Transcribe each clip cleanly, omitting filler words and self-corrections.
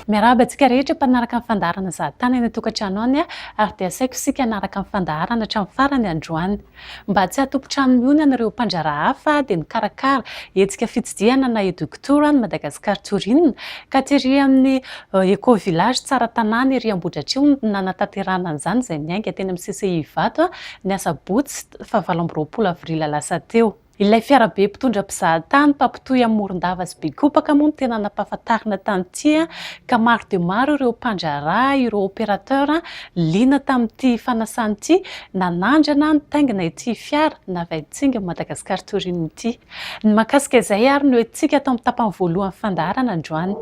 Miarahaba antsika rehetra mpanaraka amin'ny fandaharana zahatany eny an-tokantrano any ary dia asaiko isika hanaraka amin'ny fandaharana hatramin'ny farany androany. Mba tsy hatompotrano miony ireo mpandrahara hafa dia mikarakara hetsika fitsidihana na edoktora ny Madagasikara Torinina ka tery amin'ny Eco Village tsara tanàna ery Ambohidratrimo no nanatanterahana an'izany izay miainga teny amin'ny CCI Ivato ny Asabotsy fa 28 avrila lasa teo. Ilay fiarabe mpitondra mpizahatany mpampitohy amin'ny Morondava sy Bekopaka moa no tena nampahafantarina tamin'ity ka maro dia maro ireo mpandrahara, ireo opérateur liana tamin'ity fanasana ity, nanandrana nitaingina ity fiara navaitsinga Madagasikara Torinina ity. Ny mahakasika izay ary no entsika atao amin'ny tapany voalohany fandaharana androany.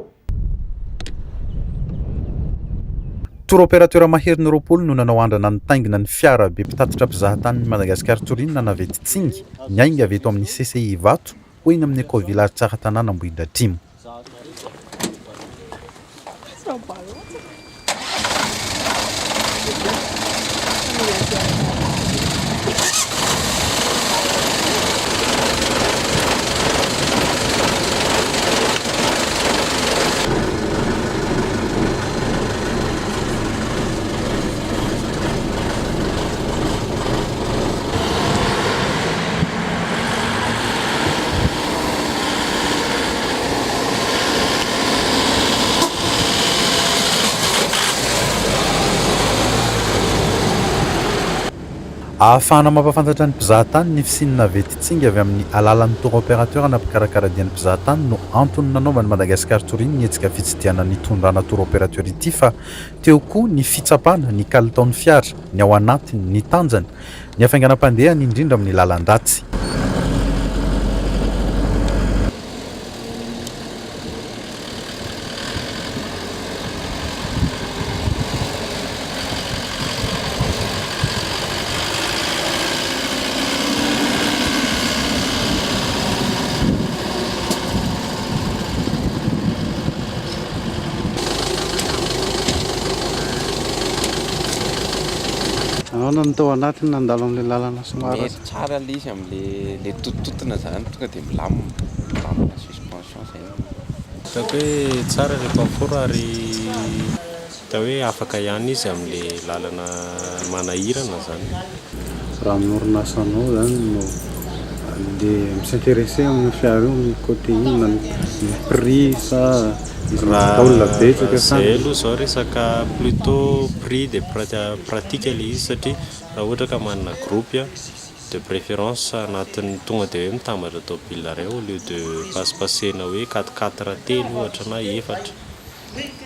Tour opérateur Maherin'ny Roapolo no nanao andrana nitaingina ny fiara be mpitatitra mpizahatany Madagasikara Torinina navetitsingy niainga avy eto amin'ny CCI Ivato ho eny amin'ny Eco Village tsara tanàna Ambohidratrimo. Ahafahana mampafantatra ny mpizahatany ny fisinina vetitsinga avy amin'ny alalan'ny tour opérateur na mpikarakara dian'ny mpizahatany no antony nanaovany Madagasikara Torinina ny hetsika fitsidiana ny tondrana tour opérateur ity fa teo koa ny fitsapana ny kalitaon'ny fiara, ny ao anatiny, ny tanjany, ny hafainganam-pandehany indrindra amin'ny lalan-dratsy. Anao tao anatiny nandalo amin'ilay lalana somary mety tsara ilay izy amin'ilay totototona zany tonga dia milamina suspension zay. Hitako hoe tsara rehefa miforo ary hita hoe afaka ihany izy amin'ilay lalana manahirana zany. raha amin'ny orinasanao zany no dia misintéressé amin'ny fiara io amin'ny côté ino ny prix sa raha olona betsaka zay aloha zao resaka plutôt prix de pratique ilay izy satria raha ohatra ka manana groupe de préférence anatin'ny tonga dia hoe mitambatra tômôbila iray au lieu de pasipasena hoe 4x4 telo ohatra na efatra.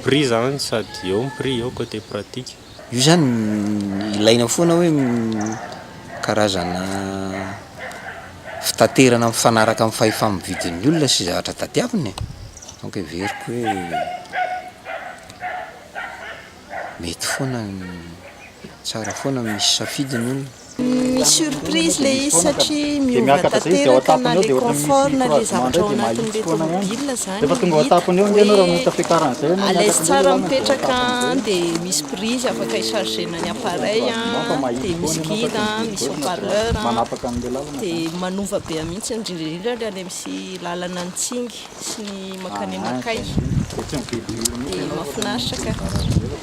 Prix zany sady eo ny prix eo côté pratique. Io zany ilaina foana hoe karazana fitaterana mifanaraka amin'ny fahefa-mividin'ny olona sy zavatra tadiaviny. Donc everiko hoe mety foana tsara foana misy safidiny olona. Misy surprise le izy satria miova tanteraka na le confort na le zavatra ao anatin'le tômôbila zany alaise tsara mipetraka dia misy prise afaka ichargena ny appareil dia misy guide misy haut-parleur dia manova be mihitsy indrindrindrindra le any misy lalana Antsingy sy ny makany Makay dia mahafinaritra ka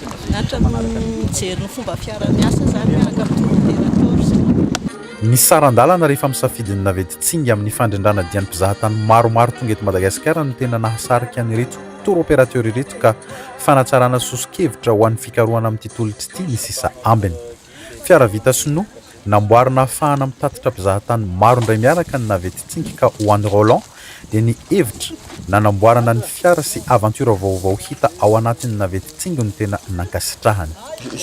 mahafinaritra mijery ny fomba fiara miasa zany miaraka amin'ny Ny sarandalana rehefa misafidiny navetitsingy amin'ny fandrindrana dian'ny mpizahatany maromaro tonga eto Madagasikara no tena nahasarika an'ireto tour opérateur ireto ka fanatsarana sosikevitra ho an'ny fikarohana amin'ity tolotra ity ny sisa ambiny. Fiara vita sinoa namboarina ahafahana mitatitra mpizahatany maro indray miaraka ny navetitsingy ka ho an'ny Roland dia ny hevitra nanamboarana ny fiara sy aventure vaovao hita ao anatin'ny navetitsingy no tena nankasitrahany.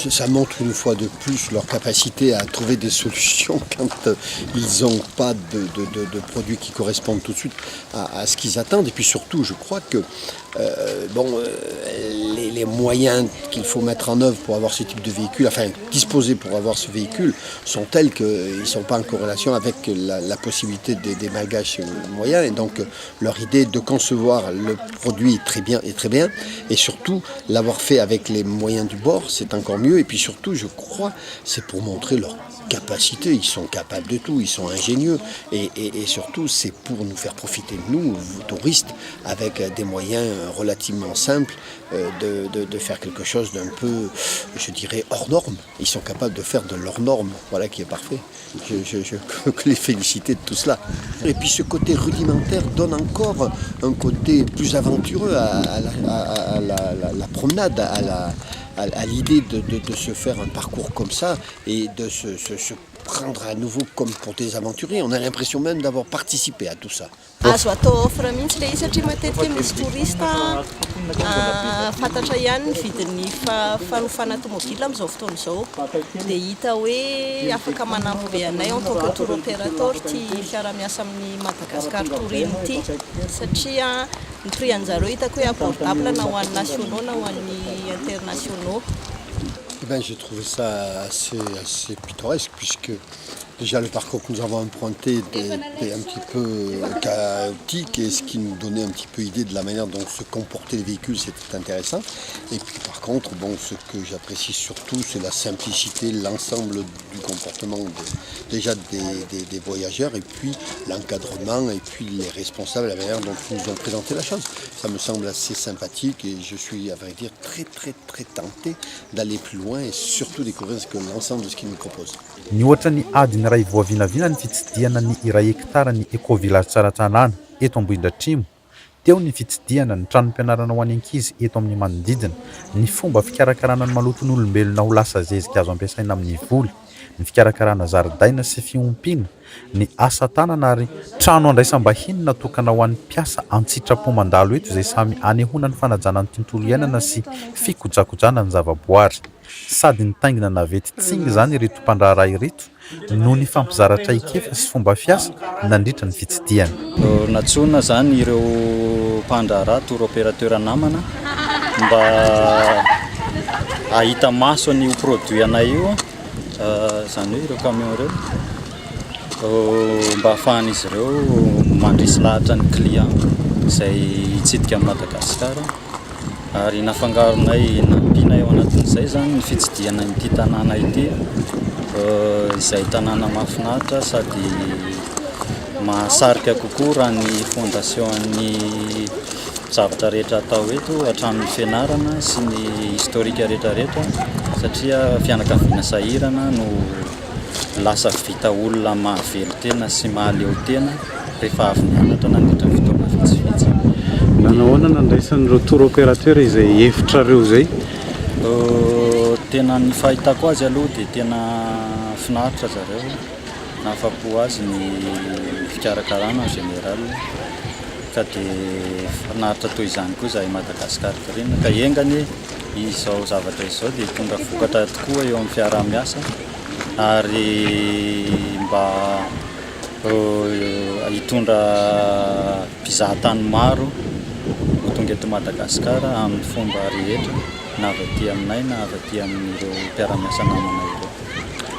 Ça montre une fois de plus leur capacité à trouver des solutions quand ils n'ont pas de produits qui correspondent tout de suite à ce qu'ils attendent. Et puis surtout, je crois que les moyens qu'il faut mettre en œuvre pour avoir ce type de véhicule, enfin disposer pour avoir ce véhicule, sont tels qu'ils ne sont pas en corrélation avec la possibilité des malgaches moyens. Et donc leur idée de concevoir le produit est très bien. Et surtout, l'avoir fait avec les moyens du bord, c'est encore mieux. Et puis surtout, je crois, c'est pour montrer leur capacité, ils sont capables de tout, ils sont ingénieux. Et surtout, c'est pour nous faire profiter de nous, touristes, avec des moyens relativement simples de faire quelque chose d'un peu, je dirais, hors norme. Ils sont capables de faire de leur norme, voilà qui est parfait. Je peux que les féliciter de tout cela. Et puis ce côté rudimentaire donne encore un côté plus aventureux à la promenade, à l'idée de se faire un parcours comme ça et de se prendre à nouveau comme pour des aventuriers. On a l'impression même d'avoir participé à tout ça. Azo atao offre mihitsy le izy satria matetika misy tourista fantatra ihany ny vidin'ny fanofana tomobila amin'izao fotoana izao dia hita hoe afaka manampy be anay en tant que tour opérateur ty fiara-miasa amin'ny Madagascar Tourisme ity satria ny prix an'zareo hitako hoe abordable na ho an'ny nationaux na ho an'ny internationaux. Eh bien, j'ai trouvé ça assez pittoresque puisque déjà le parcours que nous avons emprunté était un petit peu chaotique et ce qui nous donnait un petit peu idée de la manière dont se comportaient les véhicules, c'était intéressant. Et puis par contre, bon, ce que j'apprécie surtout, c'est la simplicité, l'ensemble du comportement déjà des voyageurs et puis l'encadrement et puis les responsables, la manière dont ils nous ont présenté la chose. Ça me semble assez sympathique et je suis, à vrai dire, très tenté d'aller plus loin et surtout découvrir l'ensemble de ce qu'ils nous proposent. Ny ohatra ny adiny iray voavinavina ny fitsidiana ny iray hektara ny éco-village Tsaratanàna eto Ambohidratrimo. Teo ny fitsidiana ny tranom-pianarana ho any ankizy eto amin'ny manodidina, ny fomba fikarakarana ny maloton'olombelona ho lasa zezika azo ampiasaina amin'ny voly, ny fikarakarana zaridaina sy fiompiana, ny asa tanana ary trano handraisam-bahiny natokana ho an'ny mpiasa an-tsitrapo mandalo eto izay samy anehoana ny fanajana ny tontolo iainana sy fikojakojana ny zavaboary. Sady nitaingina navety tsingy zany ireto mpandraharaha ireto noho ny fampizaratra ikefa sy fomba fiasa nandritra ny fitsidiana. Natsoina zany ireo mpandraharaha tour opérateur namana mba ahita maso ny produit anay io zany hoe ireo camion ireo mba ahafahan'izy ireo mandrisy lahatra ny client izay hitsidika amin'ny Madagasikara. Ary nafangaronay nampiana eo anatin'izay zany ny fitsidiana ity tanàna ity izay tanàna mahafinaritra sady mahasarika kokoa raha ny fondation-ny zavatra rehetra atao eto hatramin'ny fianarana sy ny historika rehetrarehetra satria fianakaviana sahirana no lasa vita olona mahavelo tena sy mahaleo tena rehefa avy nianatra nandritra ny fotoana vitsivitsy. Nanahoana nandraisan'ireo tour opérateur izay hefitrareo zay? Tena ny fahitako azy aloha dia tena finaritra zareo, nahafapo azy ny fikarakarana en général ka dia finaritra toy izany koa izahay Madagasikara Tourisme ka engany izao zavatra izao dia tonga vokatra tokoa eo amin'ny fiaraha-miasa ary mba hitondra mpizahatany maro tonga eto Madagasikara amin'ny fomba rehetra na avy aty aminay na avy aty amin'ireo mpiara-miasa namana ireo.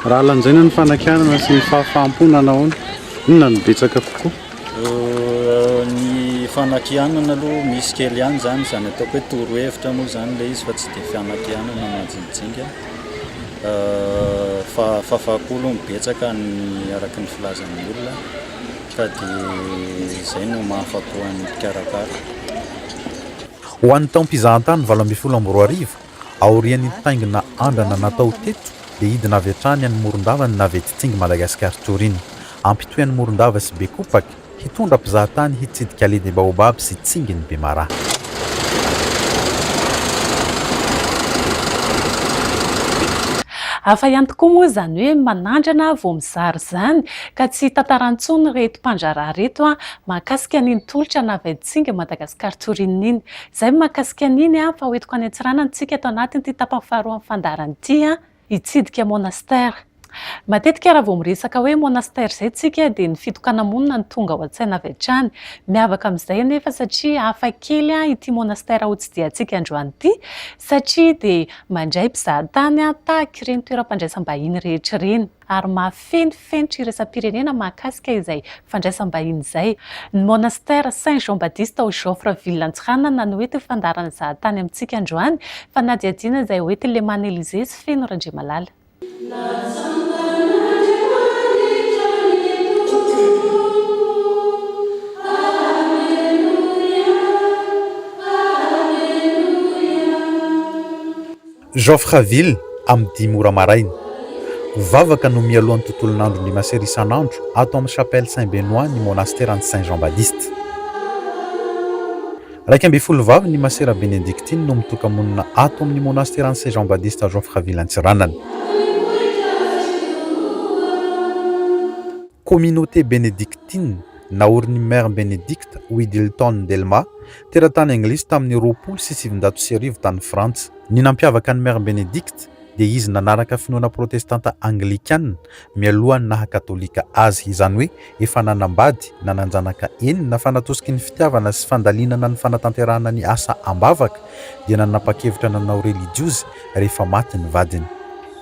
Raha lanjaina ny fanakianana sy ny fahafahampo nahoana? Inona no betsaka kokoa? Ny fanakianana aloha misy kely ihany zany ataoko hoe torohevitra moa zany le izy fa tsy dia fanakianana majinijinga. Fafakolo mibetsaka ny araky ny filazan'ny olona ka dia izay no mahafapo an'ny mpikarakara. Ho an'ny taom-pizahantany 2024 aorian'ny taingina andrana natao teto dia hidina avy hatrany any Morondava ny navety tsingy Madagascar Tourisme. Ampitohan'ny Morondava sy Bekopaka hitondra mpizahatany hitsidika Allée des Baobabs sy tsingin'ny Bemaraha. Hafa ihany tokoa moa zany hoe manandrana vao mizary zany ka tsy tantarantsony reto mpandraharaha reto mahakasika an'iny tolotra navety tsingy Madagascar Tourisme iny. Izay mahakasika an'iny fa hoentiko any Antsirana antsika eto anatiny ity tapany faharoa amin'ny fandarana ity hitsidika monastère. Matetika raha vao miresaka hoe monastère izay tsika dia ny fitokana monina ny tonga ao an-tsaina avy hatrany. Miavaka amin'izay anefa satria hafa kely ity monastère ho tsidiantsika androany ity satria dia mandray mpizahatany tahaka ireny toeram-pandraisam-bahiny rehetra ireny ary mahafentifenitra iraisam-pirenena mahakasika izay fandraisam-bahiny izay. Ny monastère Saint Jean-Baptiste au Joffreville Antsiranana no hoety fandarana zahatany amintsika androany fa na dia adina izay hoety Le Mané Élysée sy feno Randriamalala. Joffreville amin'ny 10 mora maraina. Vavaka no mialohan'ny tontolon'andro ny masery isan'andro ato amin'ny chapelle Saint-Benoît ny monastère an'i Saint-Jean-Baptiste. Raika amby folo vavy ny masera bénédictine no mitoka-monina ato amin'ny monastère an'i Saint-Jean-Baptiste à Joffreville Antsiranana. Communauté bénédictine naoriny Mère Bénédicte Widilton Delma teratany anglisy tamin'ny 2790 tany Frantsa. Ny nampiavaka ny Mère Bénédicte dia izy nanaraka finoana protestanta anglikana mialohan'ny naha katolika azy, izany hoe efa nanambady nananjanaka enina fa natosiky ny fitiavana sy fandalinana ny fanatanterahana ny asa ambavaka dia nanapa-kevitra nanao religiozy rehefa maty ny vadiny.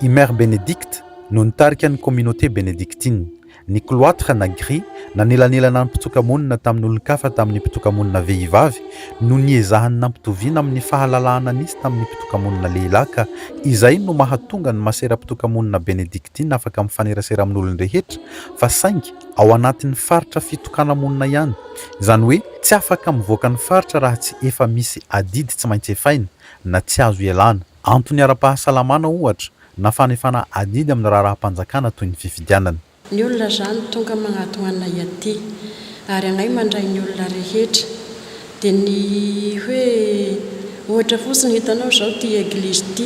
I Mère Bénédicte no nitarika ny communauté bénédictine. Ny cloître na gris nanelanelana ny mpitoka-monina tamin'olon-kafa tamin'ny mpitoka-monina vehivavy no niezahany nampitoviana amin'ny fahalalahana nisy tamin'ny mpitoka-monina lehilahy ka izay no mahatonga ny masera mpitoka-monina bénédictine afaka mifanerasera amin'olon-drehetra fa saingy ao anatin'ny faritra fitokana-monina ihany. Izany hoe tsy afaka mivoaka ny faritra raha tsy efa misy adidy tsy maintsy efaina na tsy azo ialana. Antony ara-pahasalamana ohatra na fanefana adidy amin'ny raharaham-panjakana toy ny fifidianana. Ny olona zany tonga magnatoana iaty ary anay mandray ny olona rehetra dia ny hoe ohatra fotsiny hitanao zao ty eglizy ty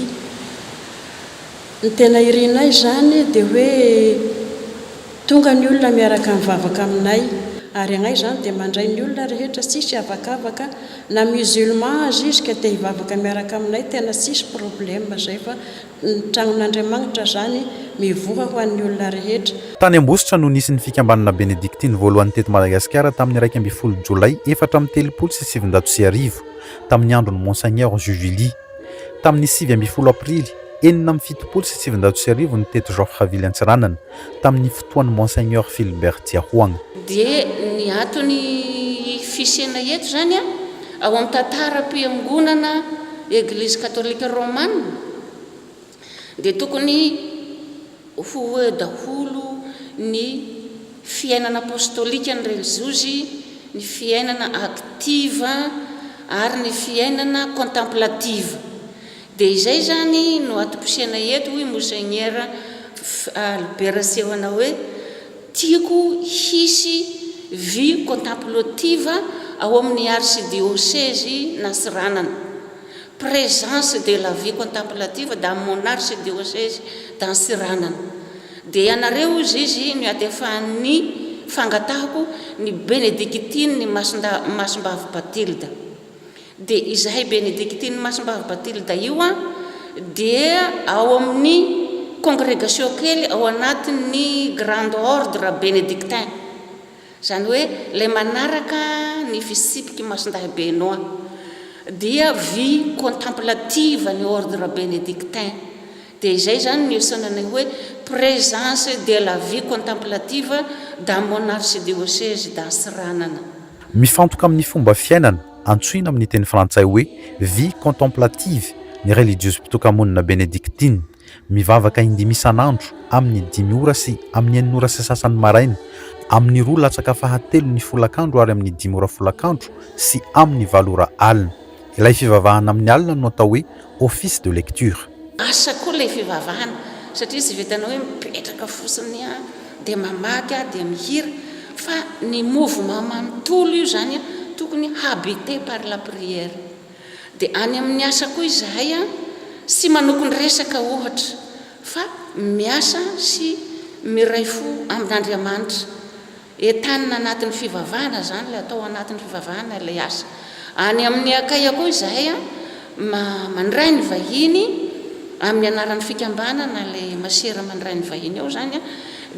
ny tena irinay zany dia hoe tonga ny olona miaraka mivavaka aminay ary anay zany dia mandray ny olona rehetra sisy avakavaka na musulman azy izy ka te hivavaka miaraka aminay tena sisy problème zay fa ny tragnon'Andriamanitra zany mivoha ho an'ny olona rehetra. Tany Ambositra no nisy ny fikambanana bénédictine voalohany teto Madagasikara tamin'ny 12 Jolay 1790 tamin'ny andron'ny Monseigneur Juvilly. Tamin'ny 7 Aprily 1790 ny teto Joffreville Antsiranana tamin'ny fotoan'ny Monseigneur Philibert Tiahoagna. Dia ny atony fisiana eto zany ao amin'ny tantara-piangonana Église catholique romane dia tokony ho daholo ny fiainana apostolika ny religiozy, ny fiainana aktiva ary ny fiainana contemplative. Dia izay zany no atom-posiana eto hoe Monseigneur Albert Sehoana hoe tiako hisy vie contemplative ao amin'ny archidiocèse Antsiranana. Présence de la vie contemplative dans mon archidiocèse d'Antsiranana. Dia ianareo izy no atefan'ny fangatahako ny bénédictine ny Masimbavy Batilda. Dia izahay bénédictine Masimbavy Batilda io dia ao amin'ny congrégation kely ao anatin'ny grand ordre bénédictin. Zany hoe le manaraka ny fisipiky Masindahy Benoît dia vie contemplative ny ordre bénédictin. Dia izay zany ny isanany hoe présence de la vie contemplative dans mon archidiocèse d'Antsiranana. Mifantoka amin'ny fomba fiainana antsoina amin'ny teny frantsay hoe vie contemplative ny religieuse mpitoka-monina bénédictine mivavaka indimy isan'andro amin'ny 10 ora sy amin'ny 9 ora sy sasany maraina, amin'ny 2 latsaka fahatelo ny folakandro ary amin'ny 10 ora folakandro sy amin'ny 9 ora alina. Ilay fivavahana amin'ny alina no atao hoe office de lecture. Asa koa ilay fivavahana satria tsy vitanao hoe mipetraka fotsiny dia mamaky dia mihira fa ny mouvement manontolo io zany tokony habité par la prière. Dia any amin'ny asa koa izahay sy manokony resaka ohatra fa miasa sy miray fo amin'Andriamanitra. Entanina anatin'ny fivavahana zany ilay atao anatin'ny fivavahana ilay asa. Any amin'ny akay koa izahay mandray ny vahiny amin'ny anaran'ny fikambanana ilay masera mandray ny vahiny ao zany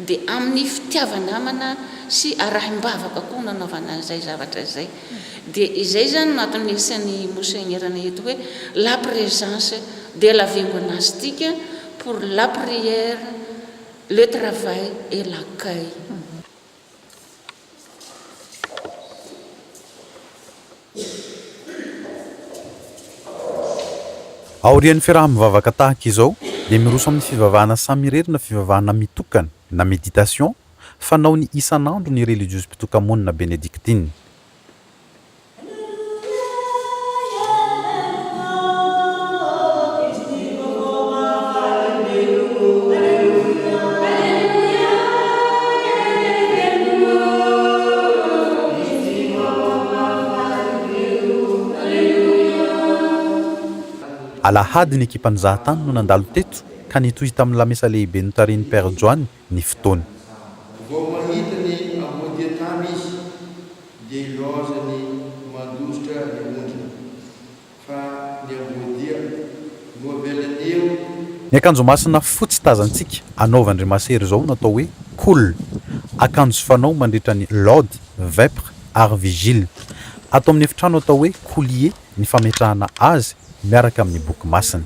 dia amin'ny fitiavanamana sy arahim-bavaka koa nanaovana izay zavatra izay. Dia izay zany no atony isan'ny Monseigneur eto hoe la présence de la vie monastique pour la prière, le travail et l'accueil. Aorian'ny fiaraha-mivavaka tahaka izao dia miroso amin'ny fivavahana samy irery na fivavahana mitokana na méditation fanaony isan'andro ny religieuse mpitoka-monina bénédictine. alahady ny ekipan'ny zahatany no nandalo teto ka nitohita amin'ny lamesa lehibe notariny Père Joany ny fotoana. Vao mahita ny amodiatany izy dia ilaozany mandositra ny ondrina fa ny amodia no avelany eo. Ny akanjo masina fotsy tazantsika anaovandry masery zao natao hoe cool, akanjo fanao mandritra ny laude, vêpre ary vigile. Atao amin'ny efitrano atao hoe coulier ny fametrahana azy miaraka amin'ny boky masina.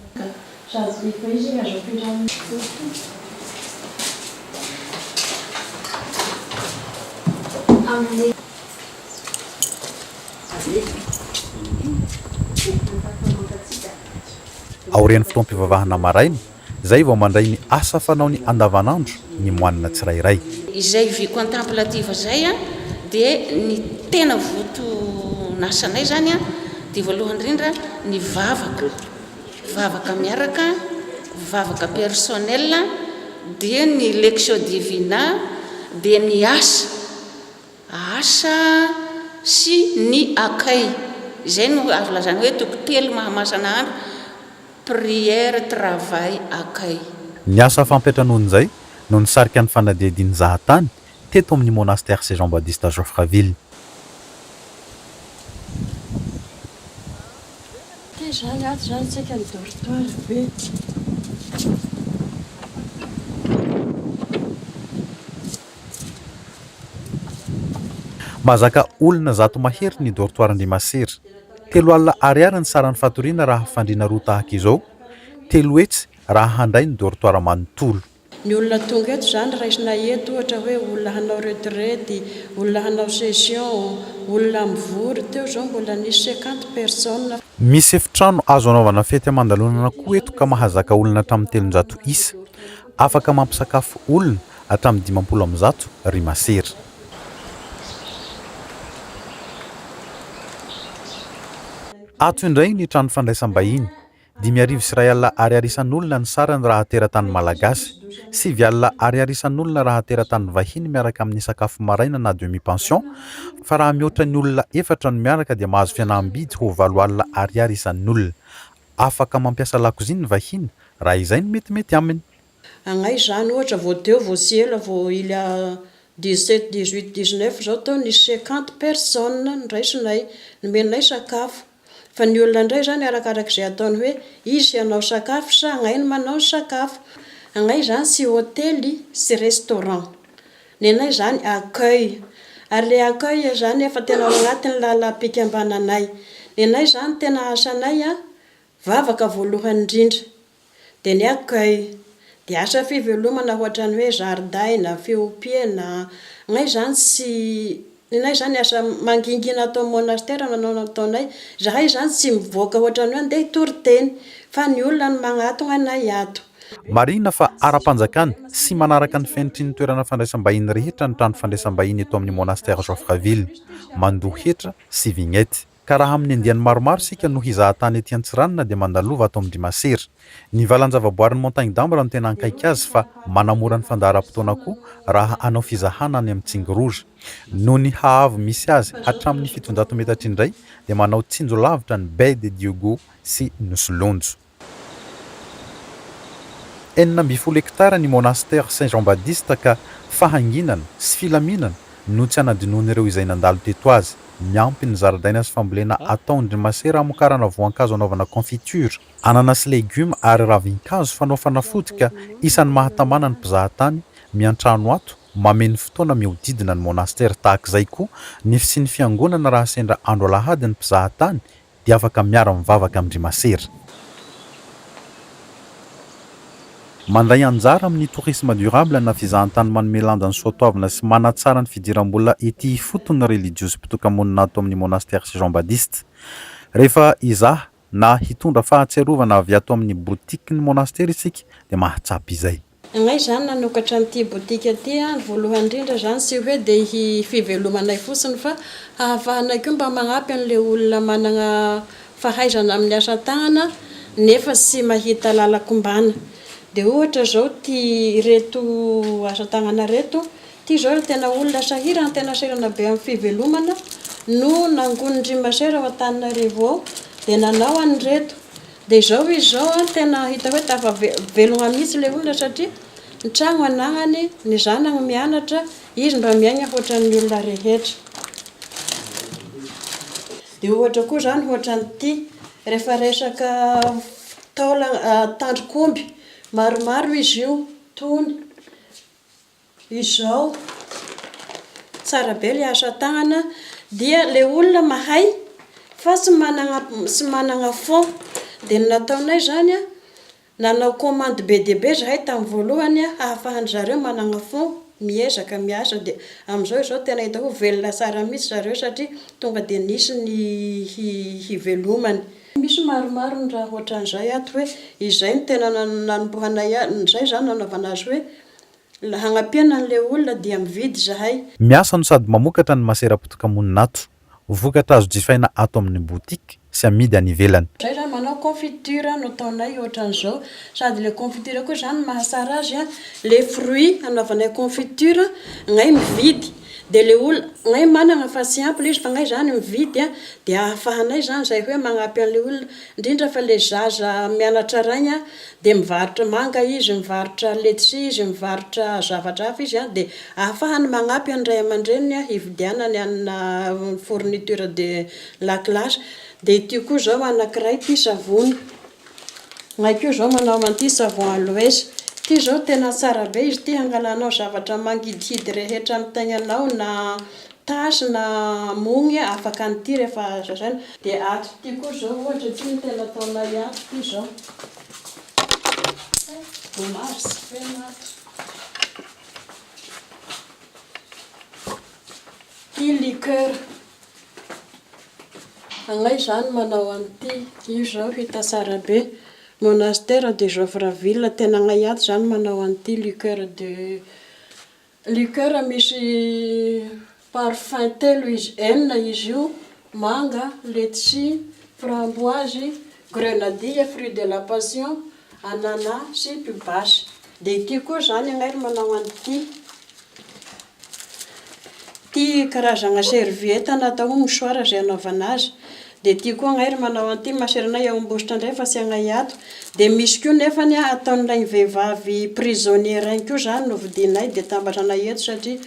Aorian'ny fotoam-pivavahana maraina zay vao mandray ny asa fanao ny andavanandro ny moanina tsirairay. Izay vie contemplative zay dia ny tena voto nasanay zany dia voalohany indrindra ny vavaka miaraka, vavaka personnel, dia ny lectio divina, dia ny asa sy ny accueil. Izay no azo lazana hoe tokotelo mahamasana andro, prière, travail, accueil. Ny asa fampiatranoan'izay no nisarika ny fanadihadiany zahatany teto amin'ny monastère Saint Jean-Baptiste à Joffreville. Mazaka olona zato mahery ny dortoirandriamasery. 3 alina ariary ny saran'ny fatoriana raha fandriana roa tahaka izao. 3 hetsy raha handray ny dortoir manontolo. Ny olona tonga eto zany raisina eto ohatra hoe olona hanao retraite, olona hanao session, olona mivory teo zao mbola nisy 50 personnes. Misy efitrano azo anaovana fety amandalonana koa eto ka mahazaka olona hatramin'ny 300 isa. Afaka mampisakafo olona hatramin'ny 500 rimasery. Ato indray ny trano fandraisam-bahiny. 5 sy 2 alina ariary isan'olona ny sarany raha teratany malagasy. 7 alina ariary isan'olona raha teratany vahiny miaraka amin'ny sakafo maraina na demi-pension. Fa raha mihoatra ny olona 4 no miaraka dia mahazo fihenam-bidy ho 7 alina ariary isan'olona. Afaka mampiasa lakozia ny vahiny raha izay ny metimety aminy. Agnay zany ohatra vao teo vao siela vao il y a 17, 18, 19 zao tao nisy 50 personnes niraisinay nomenay sakafo. Fa ny olona indray zany arakarak'izay ataony hoe izy hanao sakafo sa agnay no manao sakafo. Agnay zany sy hôtely sy restaurant. Ny anay zany accueil. Ary le accueil zany efa tena agnatin'ny lalam-pikambananay. Ny anay zany tena asanay vavaka voalohany indrindra. Dia ny accueil. Dia asa fivelomana ohatra ny hoe jardin, fiompiana. Agnay zany sy Ninay zany asa mangingina atao monastera manao nataonay. Zahay zany tsy mivoaka ohatra ny hoe andeha toriteny fa ny olona no magnatona anay ato. Marina fa ara-panjakana sy manaraka ny fenitry ny toerana fandraisam-bahiny rehetra ny trano fandraisam-bahiny eto amin'ny monastère Joffreville. Mandohetra sy vignety. Ka raha amin'ny andiany maromaro sika no hizahatany ety Antsiranana dia mandalova ato Mandriamasery. Ny valan-javaboarin'ny Montagne d'Ambre no tena ankaiky azy fa manamora ny fandaharam-potoana koa raha anao fizahana any amin'ny Tsingiroja. Noho ny haavo misy azy hatramin'ny 700 metatra indray dia manao tsinjo lavitra ny Baie de Diogo sy Nosilonjo. 40 hektara ny monastère Saint Jean-Baptiste ka fahanginana sy filaminana no tsy anadinoana ireo izay nandalo teto azy. Miampy ny zaridaina sy fambolena atao Andriamasery amokarana voankazo anaovana confiture, anana sy legioma ary ravinkazo fanaofana fotika isan'ny mahatamana ny mpizahatany miantrano ato mameno fotoana mihodidina ny monastère tahak'izay koa ny sy ny fiangonana raha sendra andro alahady ny mpizahatany dia afaka miara-mivavaka Andriamasery. Mandray anjara amin'ny tourisme durable na fizahantany manome lanja ny soatoavina sy manatsara ny fidiram-bola ety fotony religiosy mpitoka-monina ato amin'ny monastère Saint Jean-Baptiste. Rehefa izaha na hitondra fahatsiarovana avy ato amin'ny boutique ny monastère isika dia mahatsapy izay. Agnay zany nanokatra an'ity boutique aty voalohany indrindra zany sy hoe dia fivelomanay fotsiny fa ahafahanay koa mba magnampy an'ilay olona manana fahaizana amin'ny asa tanana nefa sy mahita lalakombana. Dia ohatra zao ty reto asa tanana reto, ty zao tena olona sahirana tena sahirana be amin'ny fivelomana no nangon'Andriamasery ao Antananarivo ao dia nanao an'ireto. dia izao izy zao a tena hita hoe tafavelogna mihitsy le olona satria ny tragno anagnany ny zanany mianatra izy mba miaigna ohatran'ny olona rehetra. Dia ohatra koa zany ohatran'ity rehefa resaka tandrokomby maromaro izy io tony izao tsara be le asa tagnana dia le olona mahay fa tsy managna fond dia nataonay zany a nanao commande be dia be zahay tamin'ny voalohany a ahafahany zareo managna fond miezaka miasa dia amin'izao izao tena hitako velona tsara mihitsy zareo satria tonga dia nisy ny hivelomany. Misy maromaro ny raha ohatran'izay ato hoe izay no tena nanombohanay zay zany nanaovana azy hoe hagnapiana an'le olona dia mividy zahay. Miasa no sady mamokatra ny masera-potoka moninato, vokatra azo jifaina ato amin'ny botika sy amidy any ivelany. Zay zany manao confiture no ataonay ohatran'izao sady le confiture koa zany mahasara azy a le fruit anaovanay confiture ngay mividy dia le olona ngay managna fa tsy ampy le izy fa ngay zany mividy a dia ahafahanay zany zay hoe magnampy an'le olona indrindra fa le zaza mianatra raigny a dia mivarotra manga izy, mivarotra letchi izy, mivarotra zavatra hafa izy a dia ahafahany magnampy an'ray aman-dreniny a hividianany anina fourniture de la classe. Dia ity koa zao anankiray ity savony ngay koa zao manao an'ity savon aloès ity zao tena tsara be izy ity hangalanao zavatra mangidihidy rehetra amin'ny tagnanao na tasy na mogny afaka an'ity rehefa zazaina. Dia ato ity koa zao ohatra ity ny tena ataonay ato ity zao dommage tsy feno ato ity liqueur agnay zany manao an'ity io zao hita tsara be monastère de Joffreville tena agnay ato zany manao an'ity liqueur misy parfum telo izy enina izy io manga, letchi, framboise, grenadille, fruit de la passion, ananas sy pibasy. Dia ity koa zany agnay manao an'ity karazagna serviette natao mouchoir zay anaovana azy. Dia ity koa agnay manao an'ity maseranay ao Ambositra indray fa tsy agnay ato. Dia misy koa nefany ataon'ilay vehivavy prisonnière igny koa zany no vidinay dia tambatranay eto satria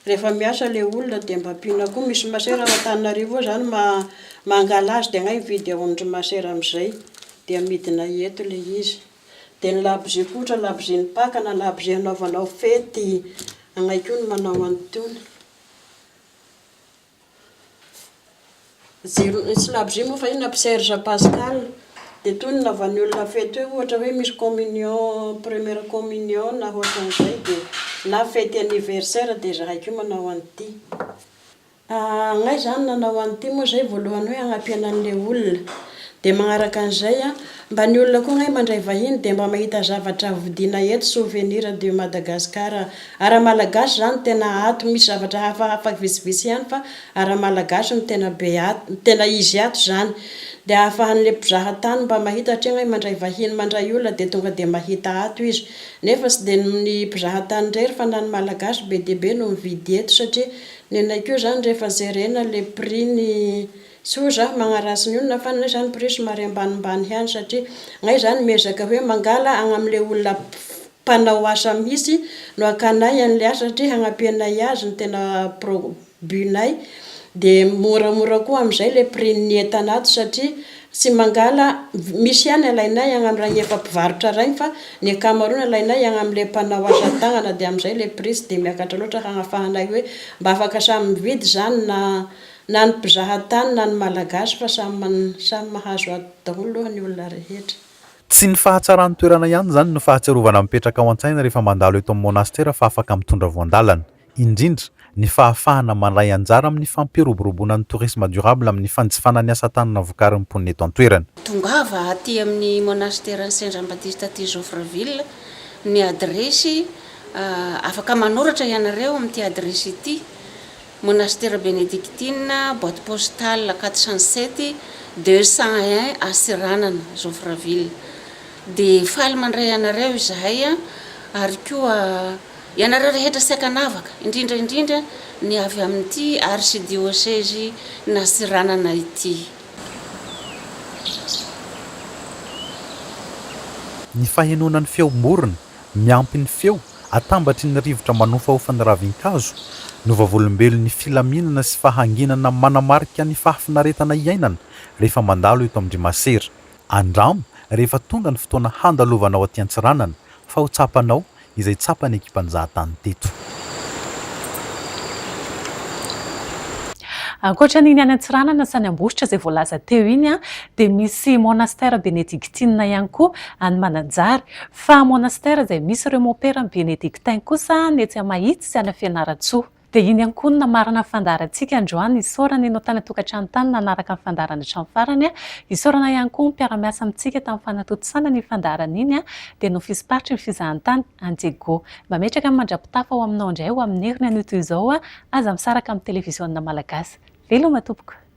rehefa miasa le olona dia mba ampiana koa. Misy masera ao Antananarivo zany mangala azy dia agnay mividy ao Andry masera amin'izay dia amidinay eto le izy. Dia ny labozia kotra labozia ny paka na labozia anaovanao fety agnay koa no manao an'itony. Tsy labozia moa fa io na Serge Pascal dia tony naovan'ny olona fety hoe ohatra hoe misy communion première communion na ohatran'izay dia na fety anniversaire dia zahay koa manao an'ity. Agnay zany nanao an'ity moa zay voalohany hoe hagnapiana an'le olona dia magnaraka an'izay a mba ny olona koa ngay mandray vahiny dia mba mahita zavatra vidina eto souvenir de Madagascar. Ara-malagasy zany tena ato misy zavatra hafa afaka vitsivitsy ihany fa ara-malagasy no tena be ato tena izy ato zany. Dia ahafahan'le mpizahatany mba mahita hatria ngay mandray vahiny mandray olona dia tonga dia mahita ato izy nefa tsy dia ny mpizahatany rery fa na ny malagasy be dia be no mividy eto satria nenay koa zany rehefa jerena le prix ny soza magnaratsy ny olona fa nay zany prix somary ambanimbany ihany satria ngay zany miezaka hoe mangala agny amin'le olona mpanao asa mihitsy no akanay an'le asa satria hagnapianay azy ny tena bunay. Dia moramora koa amin'izay le prix ny entanato satria tsy mangala misy ihany alainay agny amin'irany efa mpivarotra raigny fa ny akamaroany alainay agny amin'le mpanao asa tagnana dia amin'izay le prix tsy dia miakatra loatra hagnafahanay hoe mba afaka samy mividy zany na ny mpizahatany na ny malagasy fa samy mahazo ato daholo aloha ny olona rehetra. Tsy ny fahatsarany toerana ihany zany no fahatsiarovana mipetraka ao an-tsaina rehefa mandalo eto amin'ny monastera fa afaka mitondra voandalana, indrindra ny fahafahana mandray anjara amin'ny fampiroboroboana ny tourisme durable amin'ny fanjifana ny asa tanana vokarin'ny mponina eto an-toerana. Tongava aty amin'ny monastera ny Saint Jean-Baptiste aty Joffreville ny adresy afaka manoratra ianareo amin'ity adresy ity monastère bénédictine boîte postale 407 201 Asiranana Joffreville. Dia faly mandray ianareo izahay ary koa ianareo rehetra sy akanavaka indrindra ny avy amin'ity archidiocèse na Asiranana ity. ny fahenonan'ny feom-borona miampy ny feo atambatry ny rivotra manofa ho faniravinkazo novavolombelon'ny filaminana sy fahanginana manamarika ny fahafinaretana iainana rehefa mandalo eto amin'ny Masera. Andramo rehefa tonga ny fotoana handalovanao aty Antsiranana fa ho tsapanao izay tsapany ekipany-jahatany teto. Ankoatra n'iny any Antsiranana sy any Ambositra izay voalaza teo iny dia misy monastera bénédictine ihany koa any Mananjary. Fa monastera izay misy ireo mopera bénédictin kosa ny etsy Mahitsy sy any Fianaratsoa. Dia iny ihany koa no namarana fandarantsika androany isaorana enao tany tokantrano tany nanaraka ny fandarana hatramin'ny farany. Isaorana ihany koa mpiara-miasa amintsika tamin'ny fanatotosana ny fandarana iny dia no fisiparitry ny fizahantany Anjego. Mametraka amin'ny mandrapitafa ho aminao indray ho amin'ny heriny an'ito izao aza misaraka amin'ny televiziona malagasy. Veloma tompoko.